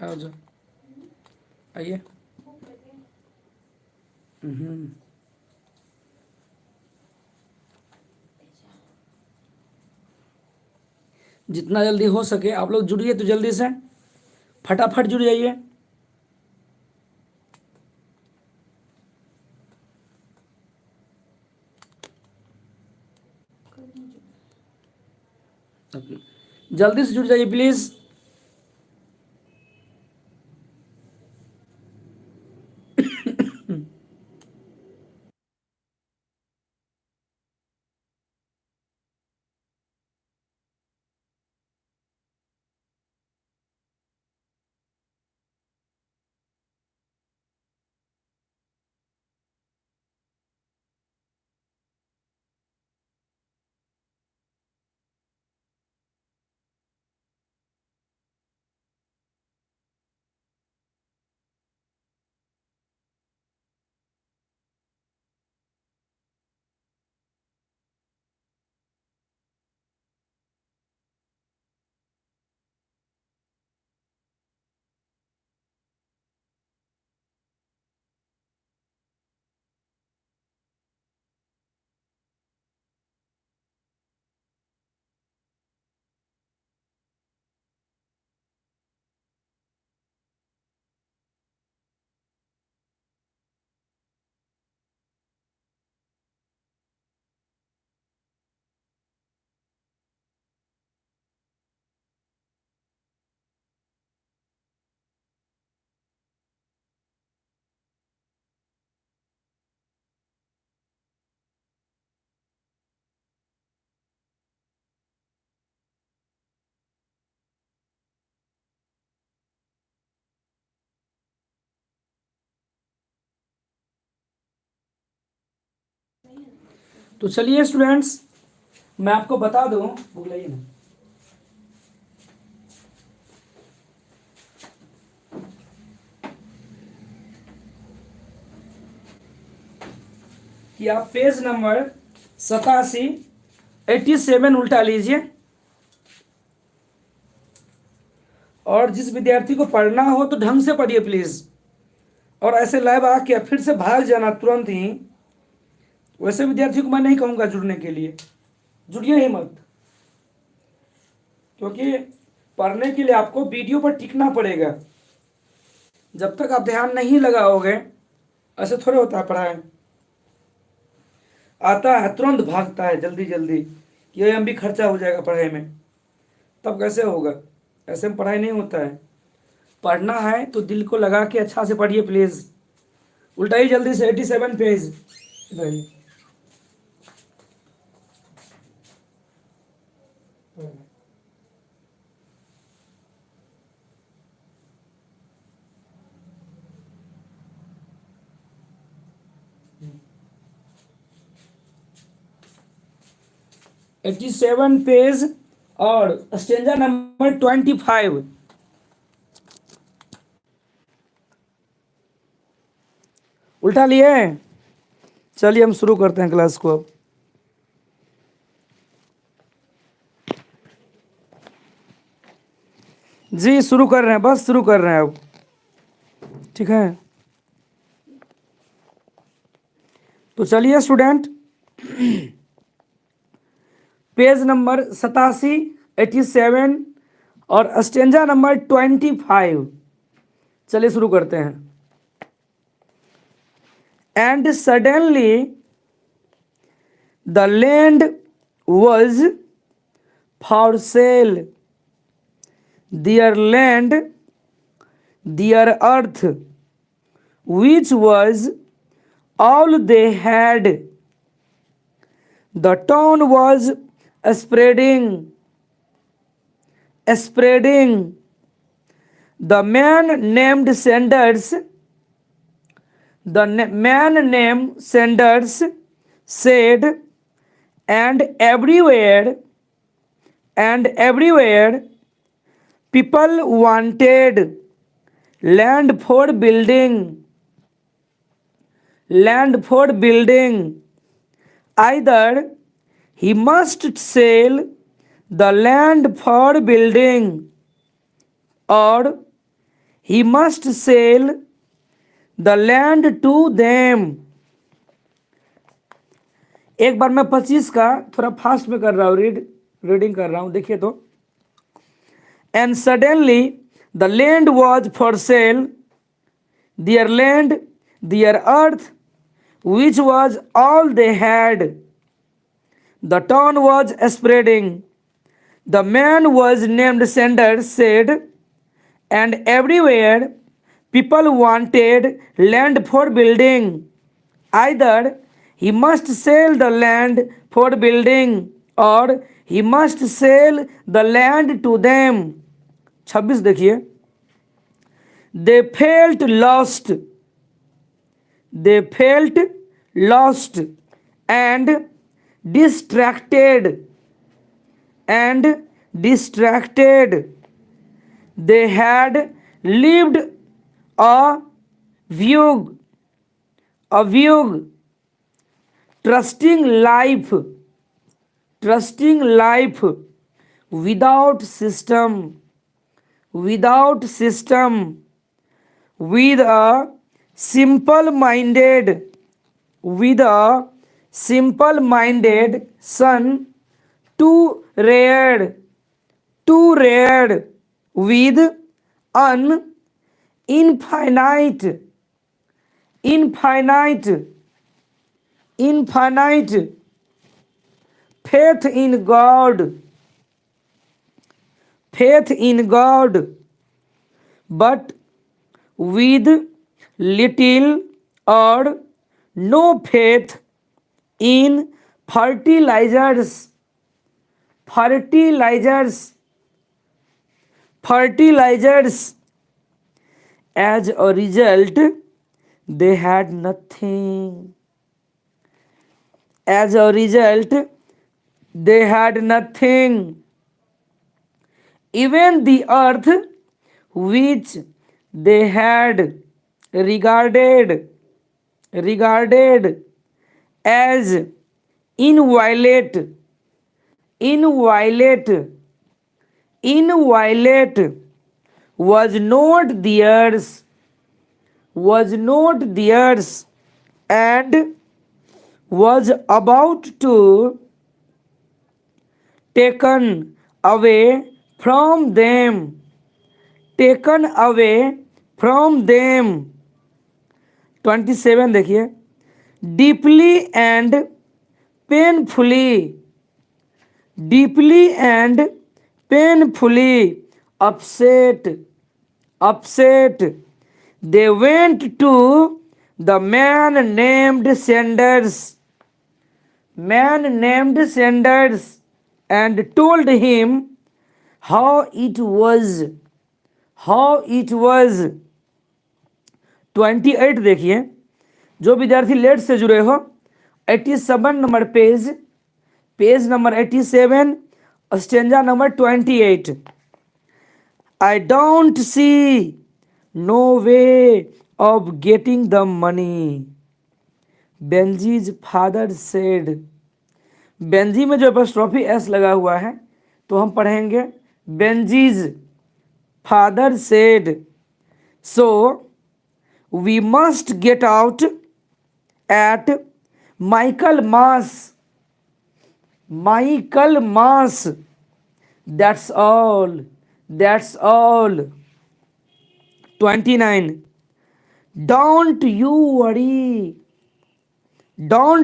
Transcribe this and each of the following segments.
आओ जाओ, आइए। हम्म, जितना जल्दी हो सके आप लोग जुड़िए, तो जल्दी से फटाफट जुड़ जाइए। जल्दी से जुड़ जाइए प्लीज। तो चलिए स्टूडेंट्स, मैं आपको बता दूं, बुलाइए ना, कि आप पेज नंबर 87 87 उल्टा लीजिए। और जिस विद्यार्थी को पढ़ना हो तो ढंग से पढ़िए प्लीज, और ऐसे लाइव आके फिर से भाग जाना तुरंत ही, वैसे विद्यार्थी को मैं नहीं कहूंगा जुड़ने के लिए। जुड़िए ही मत, क्योंकि पढ़ने के लिए आपको वीडियो पर टिकना पड़ेगा। जब तक आप ध्यान नहीं लगाओगे, ऐसे थोड़े होता है पढ़ाई। आता है तुरंत भागता है जल्दी जल्दी, ये एम भी खर्चा हो जाएगा पढ़ाई में, तब कैसे होगा? ऐसे में पढ़ाई नहीं होता है। पढ़ना है तो दिल को लगा के अच्छा से पढ़िए प्लीज। उल्टाइए जल्दी से 87 पेज। इधर आइए। 87 पेज और स्टेंजा नंबर 25। उल्टा लिए? चलिए हम शुरू करते हैं क्लास को अब। जी शुरू कर रहे हैं, बस शुरू कर रहे हैं अब, ठीक है। तो चलिए स्टूडेंट, पेज नंबर 87 87 और स्टेंजा नंबर 25। चलिए शुरू करते हैं। And suddenly the land was for sale, their land, their earth, which was all they had. The town was spreading. The man named Sanders said, and everywhere people wanted land for building. Either he must sell the land for building, or he must sell the land to them। एक बार मैं 25 का थोड़ा fast में कर रहा हूँ, reading कर रहा हूँ, देखिए तो। And suddenly the land was for sale, their land, their earth, which was all they had. The town was spreading. The man was named Sanders said, and everywhere people wanted land for building. Either he must sell the land for building or he must sell the land to them। 26 देखिए। They felt lost, they felt lost and distracted, and distracted। They had lived a vague, trusting life, without system, with a simple minded son, too rare, with an infinite faith in God, but with little or no faith in fertilizers। As a result, they had nothing। As a result, they had nothing। Even the earth which they had regarded as inviolate was not theirs, and was about to taken away from them। 27 देखिए। deeply and painfully upset, they went to the man named Sanders and told him how it was। 28 देखिए। जो विद्यार्थी late से जुड़े हो, 87 number page number 87, stanza number 28। I don't see no way of getting the money, Benji's father said। Benji में जो apostrophe S लगा हुआ है तो हम पढ़ेंगे Benji's father said. So we must get out at Michaelmas. That's all. 29 Don't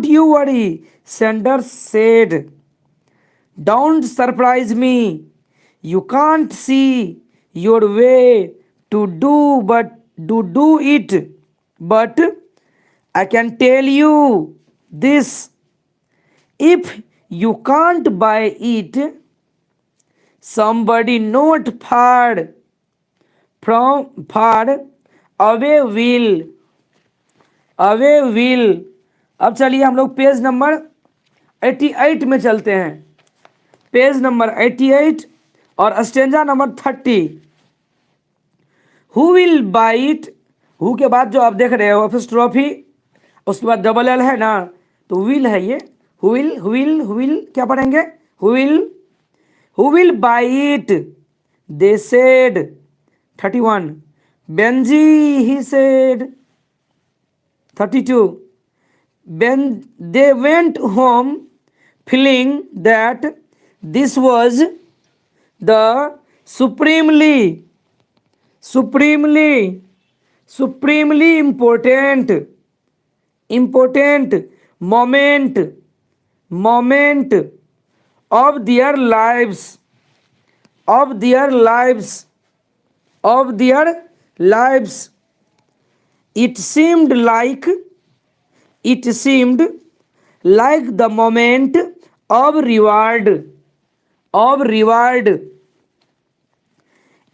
you worry, Sanders said. Don't surprise me. You can't see your way to do it. But I can tell you this. If you can't buy it, somebody not far away will। अब चलिए हम लोग page number 88 में चलते हैं। Page number 88 और stanza number 30। Who will by it. Who के बाद जो आप देख रहे हो एपोस्ट्रोफी, उसके बाद डबल एल है ना, तो विल है ये। हु विल क्या पढ़ेंगे? Who will by it, they said. 31 Benji, he said. 32. When they went home feeling that this was the supremely supremely supremely important moment of their lives of their lives of their lives. It seemed like it seemed like the moment of reward.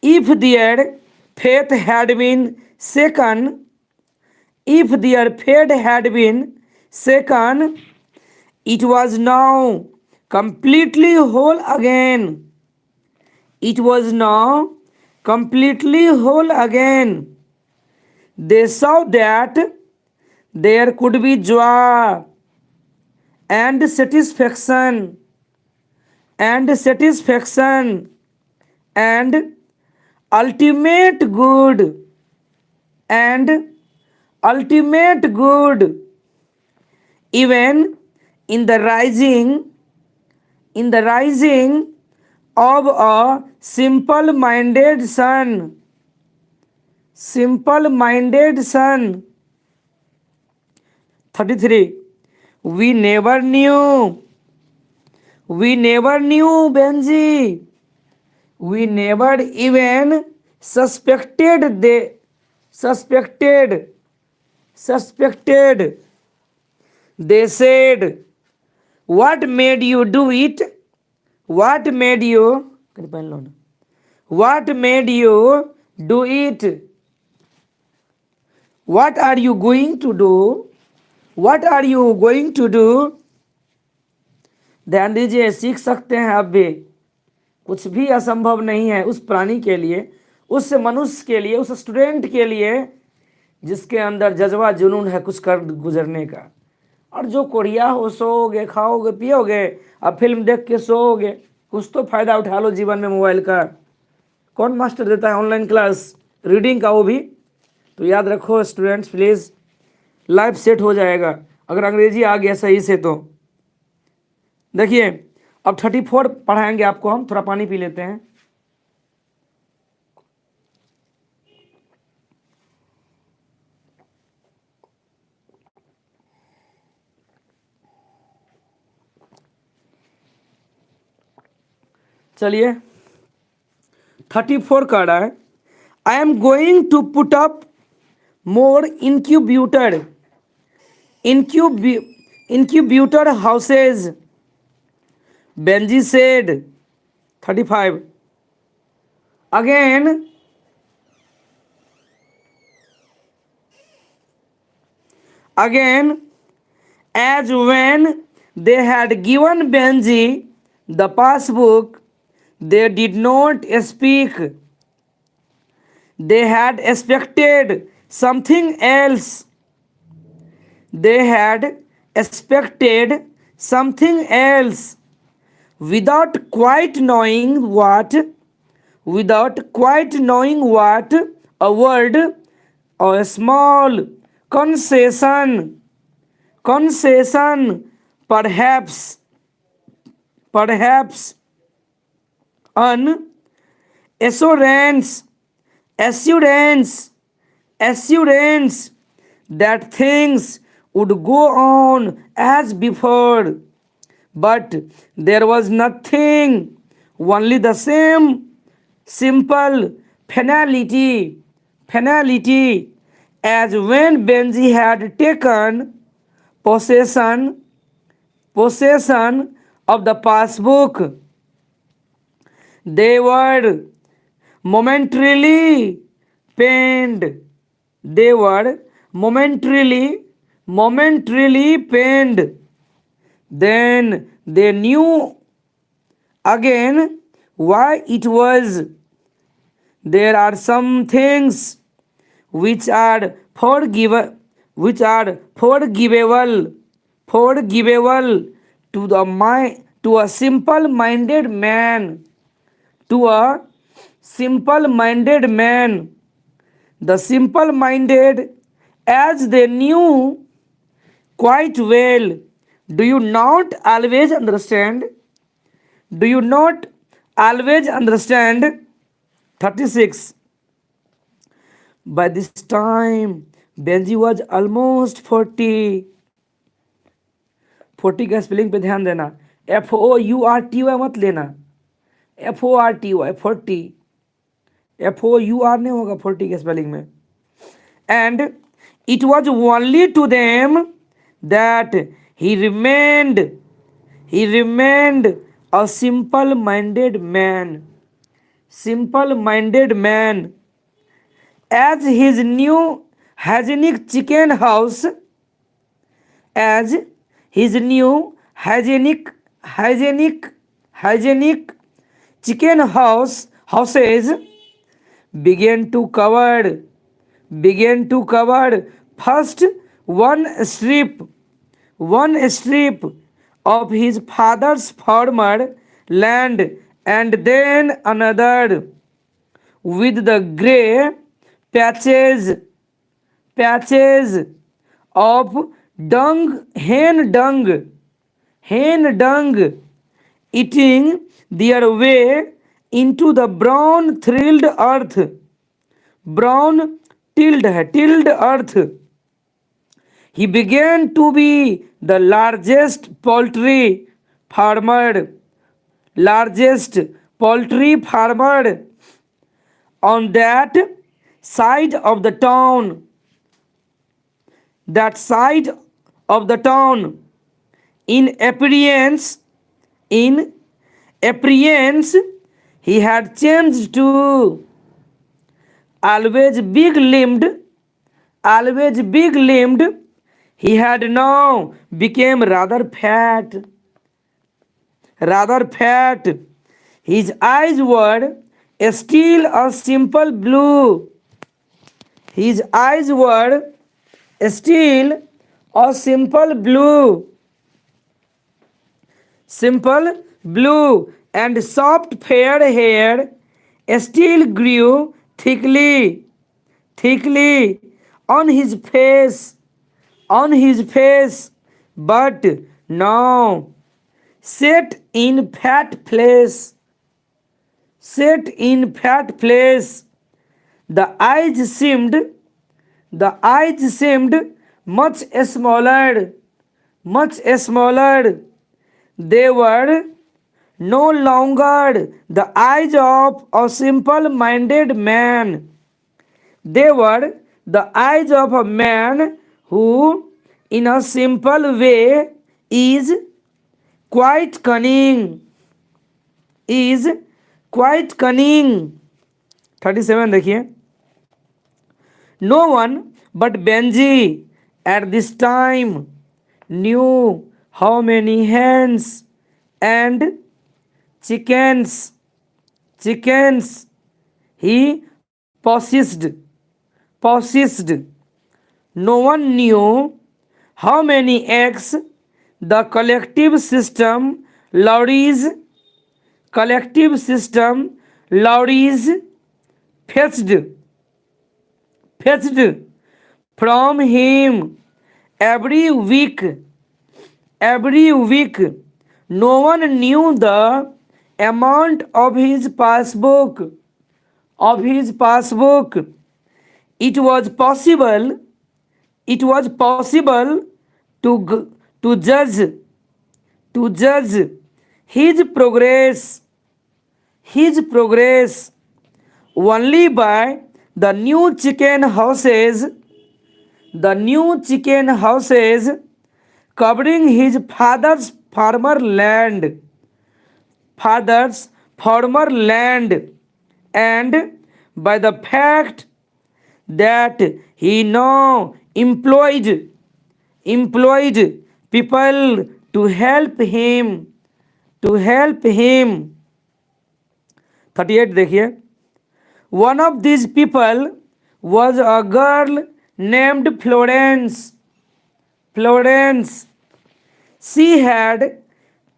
If their faith had been shaken, if their faith had been shaken, it was now completely whole again. It was now completely whole again. They saw that there could be joy and satisfaction and ultimate good and ultimate good even in the rising of a simple minded son. 33. We never knew Benji. We never even suspected they said, what made you do it? What made you do it? What are you going to do? What are you going to do? ध्यान दीजिए, सीख सकते हैं आप भी। कुछ भी असंभव नहीं है उस प्राणी के लिए, उस मनुष्य के लिए, उस स्टूडेंट के लिए जिसके अंदर जज्बा जुनून है कुछ कर गुजरने का। और जो कोरिया हो, सोओगे, खाओगे, पियोगे, अब फिल्म देख के सोओगे, कुछ तो फायदा उठा लो जीवन में मोबाइल का। कौन मास्टर देता है ऑनलाइन क्लास रीडिंग का, वो भी तो याद रखो स्टूडेंट्स प्लीज़, लाइफ सेट हो जाएगा अगर अंग्रेजी आ गया सही से। तो देखिए अब 34 पढ़ाएंगे आपको हम, थोड़ा पानी पी लेते हैं। चलिए 34 का रहा है, I am going to put up more incubator houses, Benji said. 35. Again as when they had given Benji the passbook, they did not speak. They had expected something else. They had expected something else without quite knowing what a word or a small concession, perhaps an assurance that things would go on as before. But there was nothing, only the same simple finality as when Benji had taken possession of the passbook. They were momentarily pained. Then they knew again why it was. There are some things which are forgivable to a simple-minded man. The simple minded, as they knew quite well, do you not always understand? Do you not always understand? 36. By this time, Benji was almost 40. 40 का spelling पे ध्यान देना, FOURTY मत लेना, FORTY 40, FOUR नहीं होगा 40 के spelling में. And it was only to them that he remained a simple minded man. Simple minded man. As his new hygienic chicken house, as his new hygienic chicken houses began to cover first one strip of his father's former land, and then another, with the grey patches of hen dung eating their way into the brown tilled earth. He began to be the largest poultry farmer on that side of the town. In appearance, he had changed to always big limbed. He had now become rather fat. His eyes were still a simple blue. Simple blue, and soft fair hair still grew thickly on his face, but now set in fat place. The eyes seemed much smaller. They were no longer the eyes of a simple-minded man. They were the eyes of a man who, in a simple way, is quite cunning. 37 देखिए. No one but Benji at this time knew how many hens and chickens he possessed. No one knew how many eggs the collective system lorries fetched from him every week. No one knew the amount of his passbook. It was possible to judge his progress only by the new chicken houses covering his father's former land, and by the fact that he now employed people to help him. 38 देखिए. One of these people was a girl named Florence. She had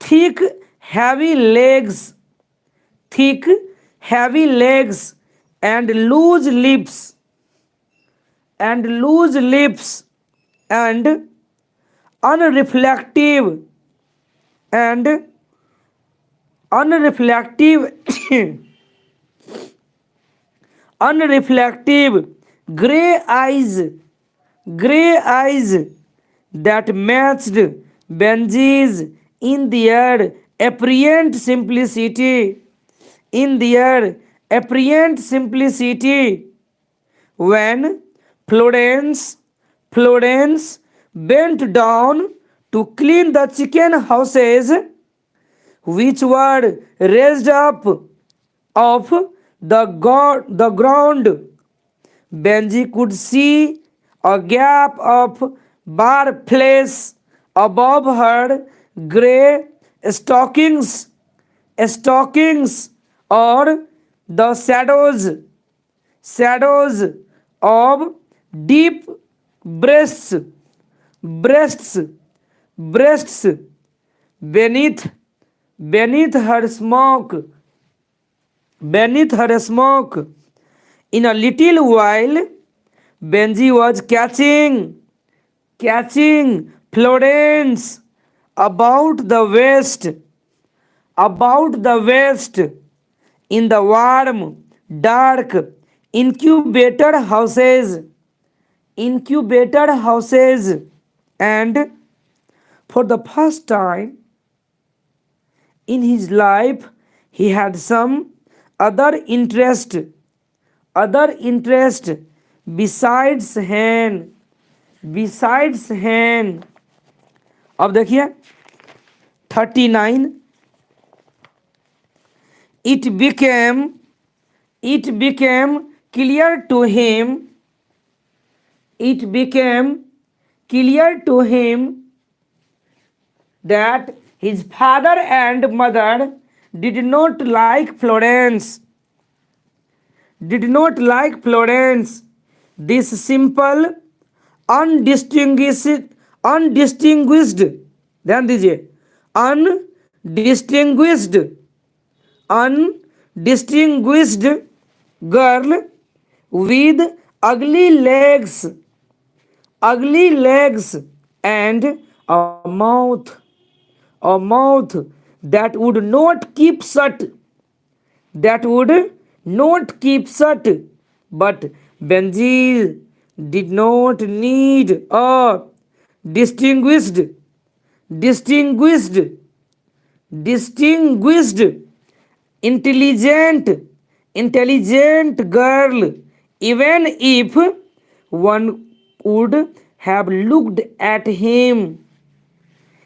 thick, heavy legs and loose lips. and loose lips and unreflective and unreflective unreflective gray eyes that matched Benji's in their apparent simplicity, in their apparent simplicity. When Florence bent down to clean the chicken houses which were raised up off the ground, Benji could see a gap of bare flesh above her grey stockings, or the shadows of deep breasts, breasts, breasts beneath her smoke, beneath her smoke. In a little while, Benji was catching Florence about the waist in the warm, dark incubator houses, and for the first time in his life, he had some other interest besides hand. अब देखिए 39, it became clear to him that his father and mother did not like Florence. This simple, undistinguished, ध्यान दीजिए, undistinguished girl with ugly legs and a mouth that would not keep shut. But Benji did not need a distinguished, intelligent girl, even if one would have looked at him.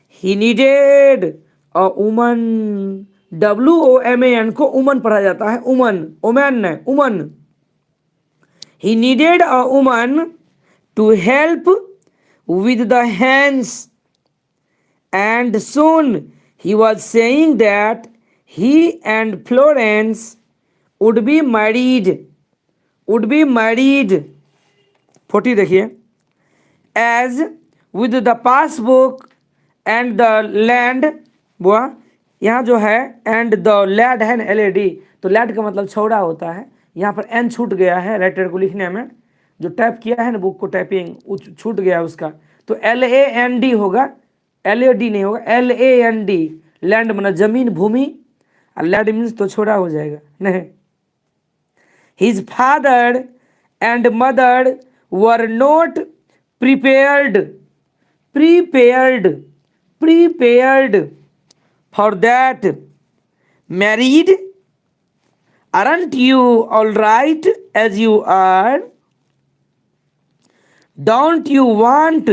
He needed a woman. WOMAN को woman पढ़ा जाता है, woman. He needed a woman to help with the hands, and soon he was saying that he and Florence would be married. 40 देखिए, as with the passbook and the land, बुआ यहाँ जो है and the lad है ना, LAD, तो lad का मतलब छौड़ा होता है, यहाँ पर n छूट गया है राइटर को लिखने में, जो टाइप किया है ना बुक को टाइपिंग छूट गया उसका, तो LAND होगा, LAD नहीं होगा, LAND, लैंड मतलब जमीन भूमि, और लैड मीन्स तो छोड़ा हो जाएगा नहीं. His father and mother were not prepared for that. Married? Aren't you all right as you are? Don't you want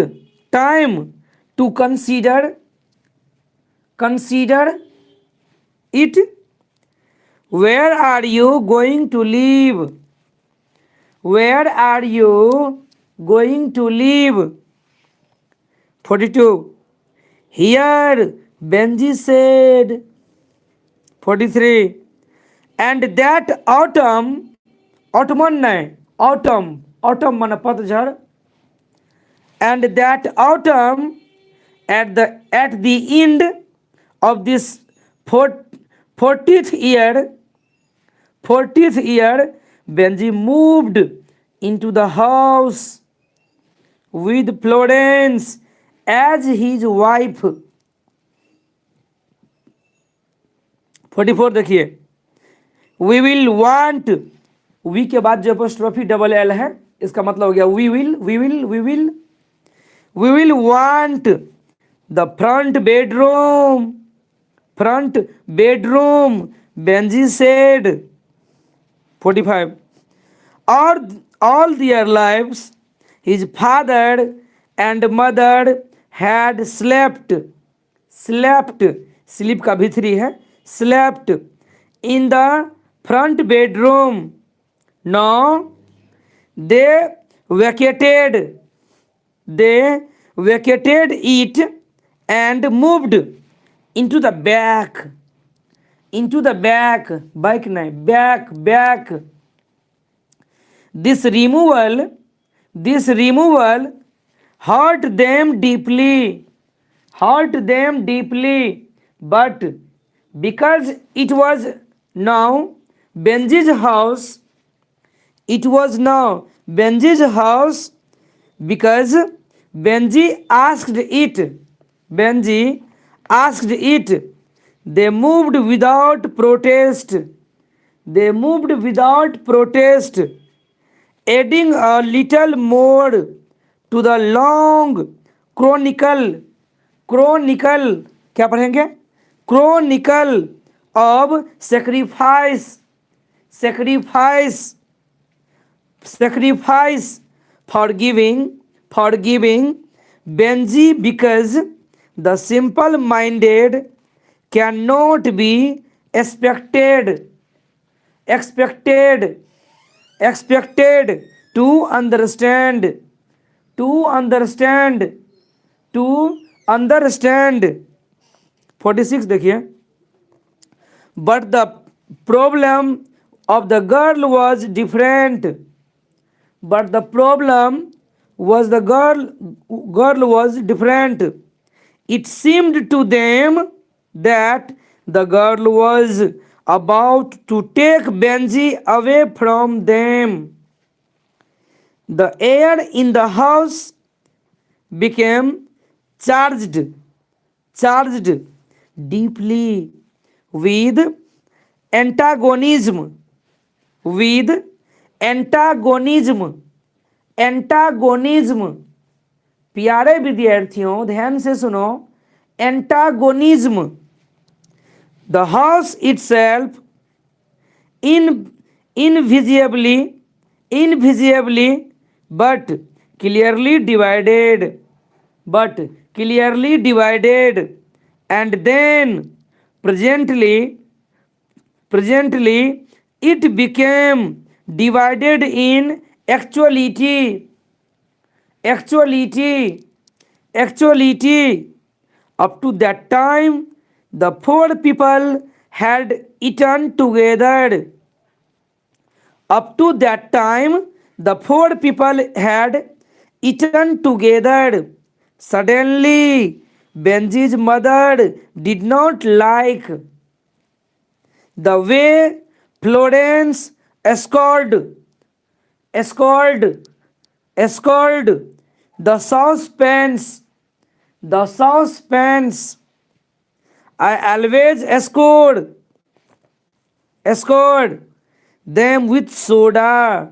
time to consider it? Where are you going to live? 42. Here, Benji said. 43. And that autumn माना पतझड़, and that autumn, at the end of this 40th year, Benji moved into the house with Florence as his wife. 44 देखिए, we will want, we के बाद जो apostrophe double L है, इसका मतलब हो गया we will want the front bedroom, Benji said. 45 और all their lives his father and mother had sleep का भीतरी है, slept in the front bedroom. Now they vacated it and moved into the back back. This removal hurt them deeply, but because it was now Benji's house, because Benji asked it, they moved without protest, adding a little more to the long chronicle, क्या पढ़ेंगे, chronicle of sacrifice forgiving Benji, because the simple minded cannot be expected to understand. 46 देखिए, but the problem of the girl was different. It seemed to them that the girl was about to take Benji away from them. The air in the house became charged deeply with antagonism. प्यारे विद्यार्थियों ध्यान से सुनो, antagonism. The house itself invisibly but clearly divided, and then presently it became divided in actuality. Up to that time the four people had eaten together. Suddenly Benji's mother did not like the way Florence escorted the saucepans. I always escort them with soda.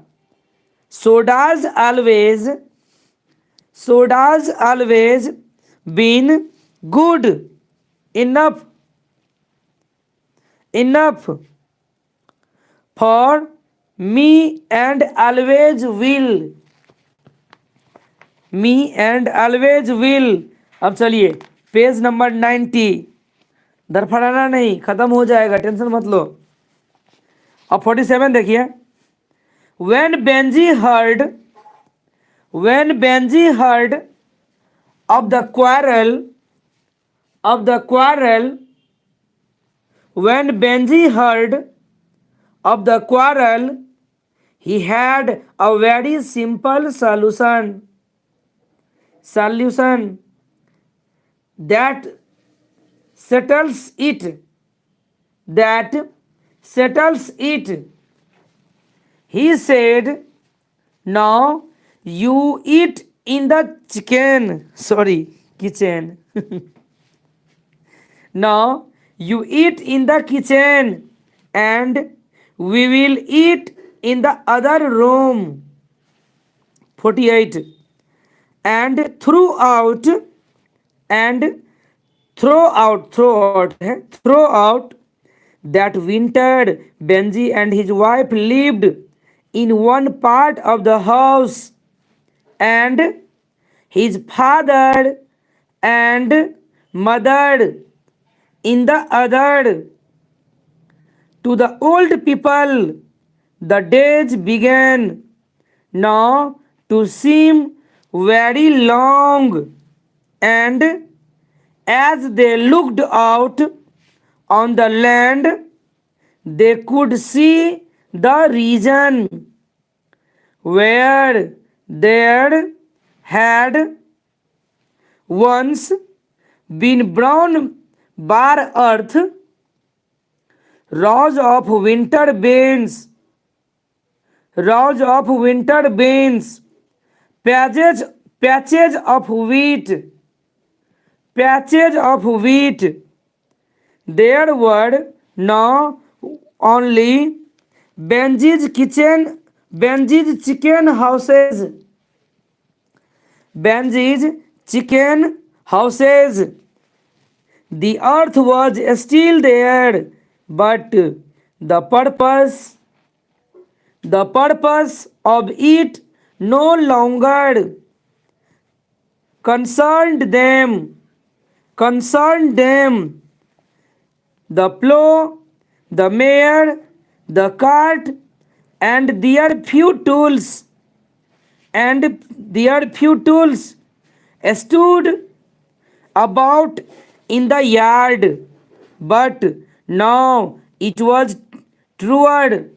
Sodas always been good enough for me and always will. अब चलिए page number 90, दरफड़ाना नहीं, खत्म हो जाएगा, tension मत लो. अब 47 देखिए, when Benji heard of the quarrel, he had a very simple solution that settles it. He said, now you eat in the kitchen. Now you eat in the kitchen and we will eat in the other room. 48. And and throughout that winter, Benji and his wife lived in one part of the house, and his father and mother in the other. To the old people, the days began now to seem very long, and as they looked out on the land, they could see the region where there had once been brown bare earth, rows of winter beans, patches, patches of wheat, patches of wheat. There were now only Benji's chicken houses, Benji's chicken houses. The earth was still there, but the purpose of it no longer concerned them. Concerned them. The plow, the mare, the cart, and their few tools, stood about in the yard. But now truer,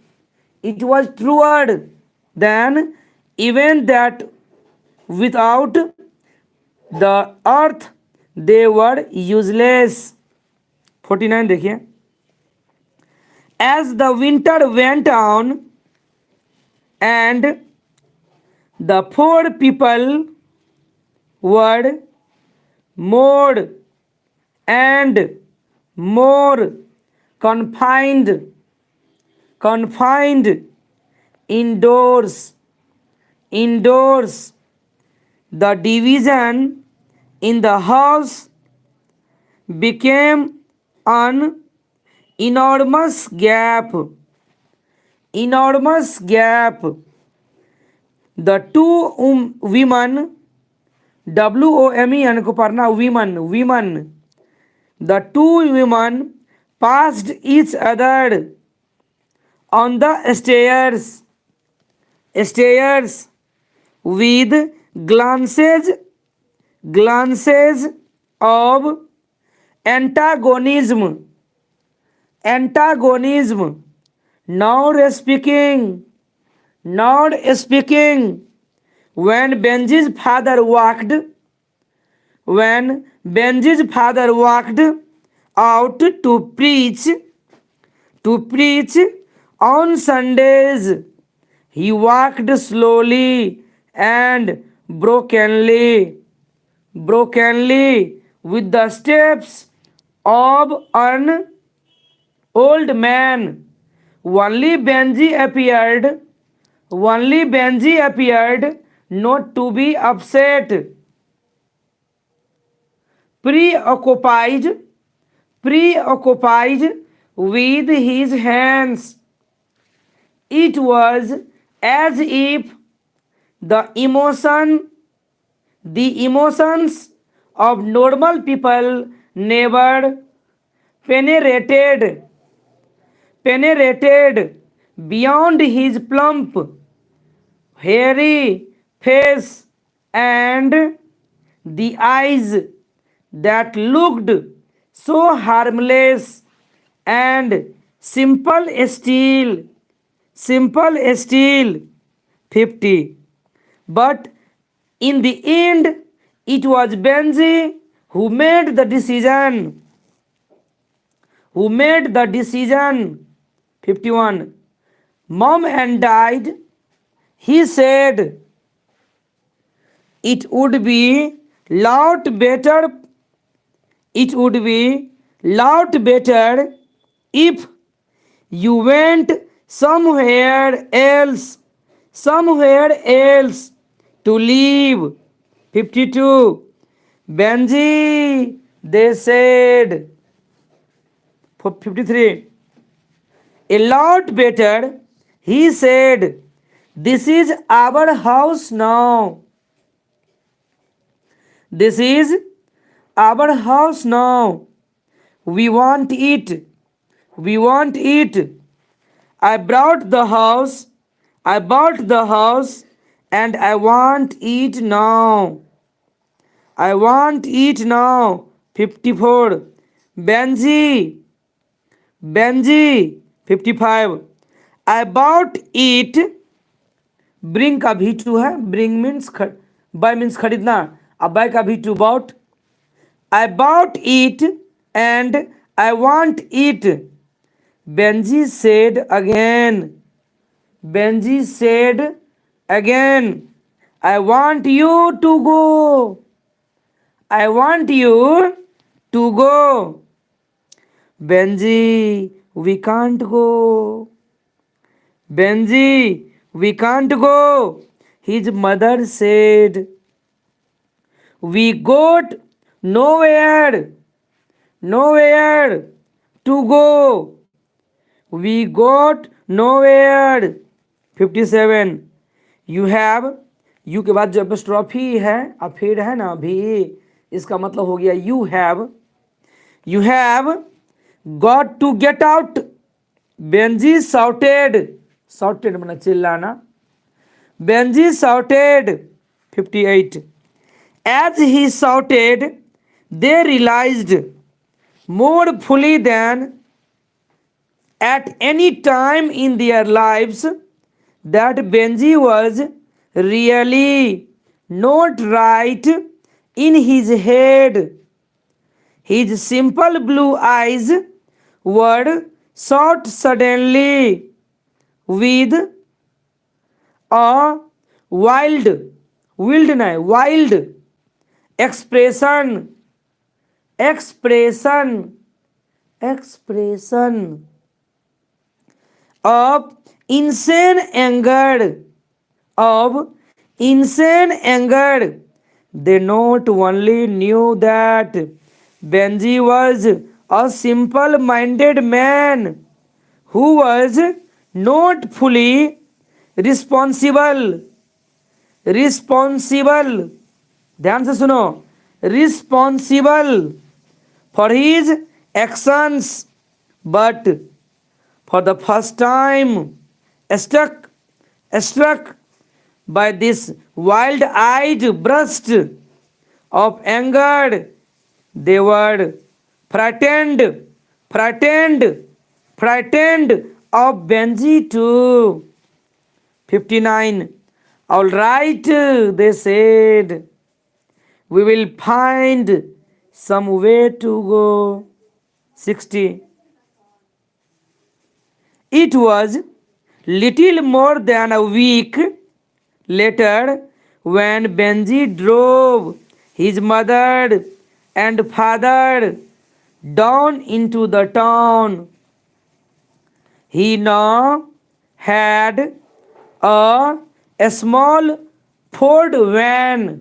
it was truer than even that without the earth they were useless. 49 देखिए. As the winter went on and the poor people were more and more confined indoors. The division in the house became an enormous gap. The two women, WOME అనుకో పర్నా, women, the two women passed each other on the stairs with glances of antagonism. Not speaking. When Benji's father walked out to preach on Sundays, he walked slowly and brokenly with the steps of an old man. Only Benji appeared not to be upset. Preoccupied with his hands. It was as if the emotions of normal people never penetrated beyond his plump, hairy face and the eyes that looked so harmless and simple still. 50. But in the end, it was Benji who made the decision. 51. Mom and died, he said. It would be lot better. It would be lot better if you went somewhere else to live. 52. Benji, they said. 53. A lot better, he said. This is our house now. This is our house now. We want it. We want it. I brought the house. I bought the house and I want it now. I want it now. 54. Benji. Benji. 55. I bought it. Bring का भी to है. Bring means buy means खरीदना. अब buy का भी to bought. I bought it and I want it. Benji said again. Benji said again. I want you to go. I want you to go. Benji, we can't go. Benji, we can't go. His mother said. We got nowhere. Nowhere to go. We got nowhere. 57. You have. You के बाद जो apostrophe है अब फिर है ना भी, इसका मतलब हो गया you have. You have got to get out. Benji shouted. Shouted मतलब चिल्लाना. Benji shouted. 58. As he shouted, they realized more fully than at any time in their lives that Benji was really not right in his head. His simple blue eyes were shot suddenly with a wild expression of insane anger. They not only knew that Benji was a simple-minded man who was not fully responsible. ध्यान से सुनो. Responsible for his actions, but for the first time struck by this wild-eyed burst of anger. They were frightened of Benji too. 59. All right, they said. We will find some way to go. 60. It was little more than a week later when Benji drove his mother and father down into the town. He now had a small Ford van,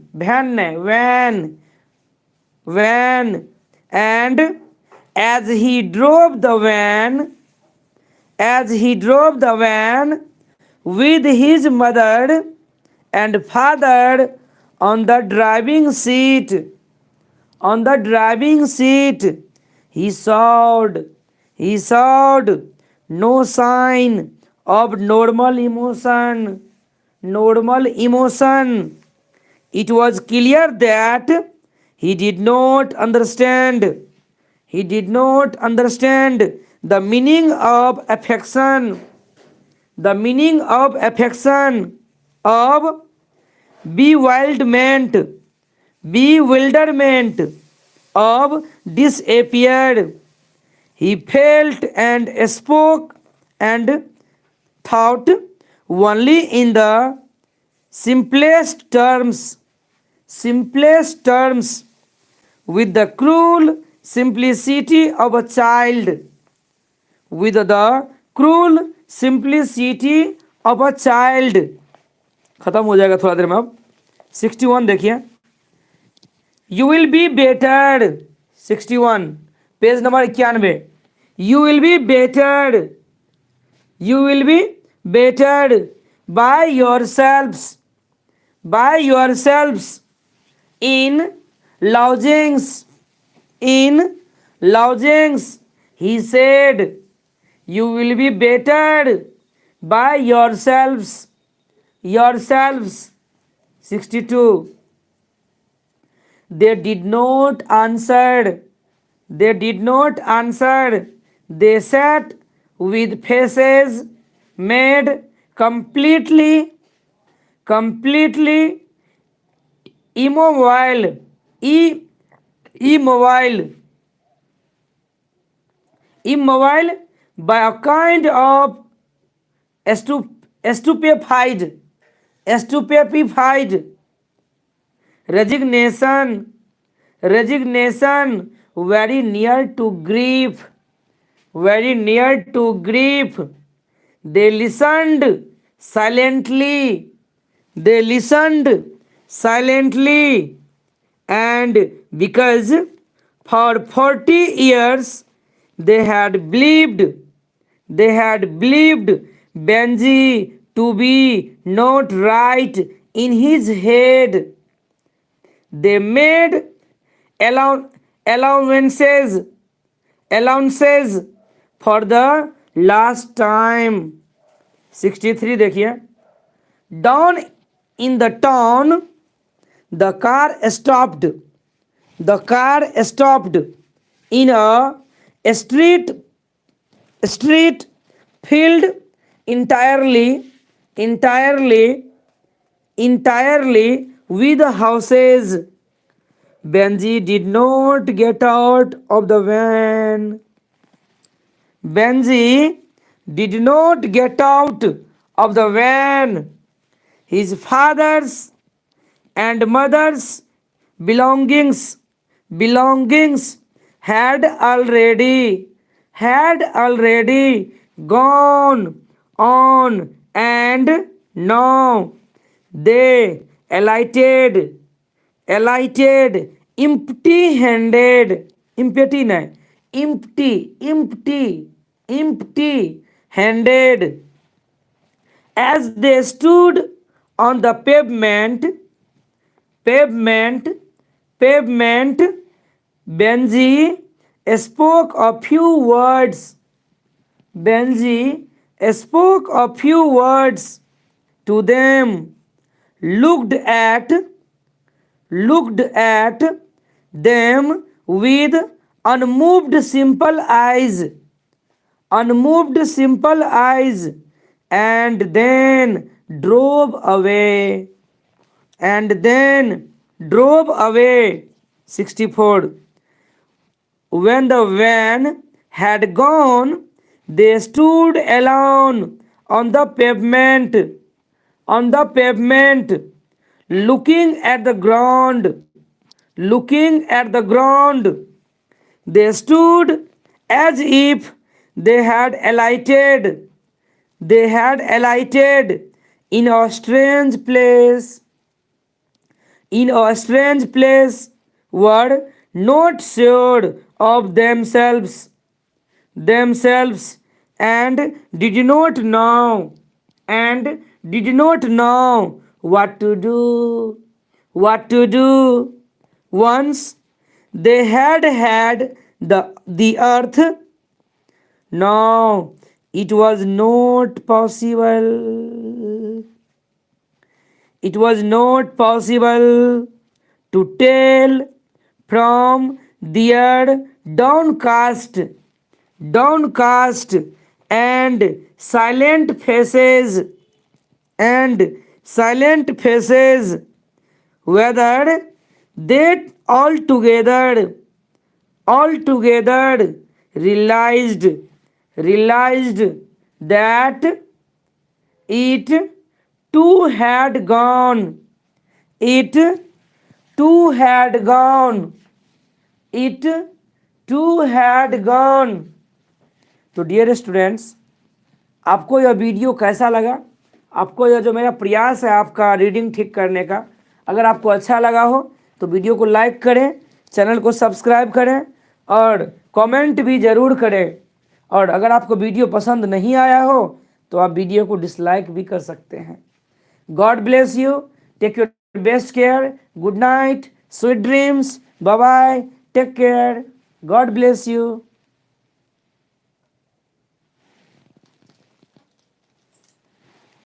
and as he drove the van with his mother and father on the driving seat, he saw no sign of normal emotion. It was clear that he did not understand the meaning of affection, of bewilderment, of disappeared. He felt and spoke and thought only in the simplest terms. simplest terms with the cruel simplicity of a child, with the cruel simplicity of a child। खत्म हो जाएगा थोड़ा देर में। अब 61 देखिए, you will be better, 61 page number 91, you will be better, you will be better by your selves, by your selves in lodgings, in lodgings, he said, you will be better by yourselves, yourselves। 62, they did not answer, they did not answer, they sat with faces made completely, completely immobile, immobile, immobile by a kind of stupefied, stupefied resignation, resignation, very near to grief, very near to grief। They listened silently, they listened silently, and because for 40 years they had believed, they had believed Benji to be not right in his head, they made allowances, allowances for the last time। 63 देखिए, down in the town the car stopped, the car stopped in a street, street filled entirely, entirely, entirely with houses। Benji did not get out of the van, Benji did not get out of the van, his father's and mother's belongings, belongings had already gone on, and now they alighted, alighted empty handed, empty na, empty, empty, empty handed, as they stood on the pavement, pavement, pavement। Benji spoke a few words, Benji spoke a few words to them, looked at them with unmoved simple eyes, unmoved simple eyes, and then drove away, and then drove away। 64, when the van had gone they stood alone on the pavement, on the pavement, looking at the ground, looking at the ground। They stood as if they had alighted, they had alighted in a strange place, in a strange place, were not sure of themselves, themselves, and did not know, and did not know what to do, what to do। Once they had had the earth, now it was not possible, it was not possible to tell from their downcast, downcast and silent faces, and silent faces, whether they altogether, altogether realized, realized that it too had gone, it too had gone, it too had gone. तो dear students, आपको यह video कैसा लगा? आपको यह जो मेरा प्रयास है आपका रीडिंग ठीक करने का, अगर आपको अच्छा लगा हो तो वीडियो को लाइक करें, चैनल को सब्सक्राइब करें और कमेंट भी ज़रूर करें। और अगर आपको वीडियो पसंद नहीं आया हो तो आप वीडियो को डिसलाइक भी कर सकते हैं। God bless you, take your best care, good night, sweet dreams, bye bye, take care, God bless you.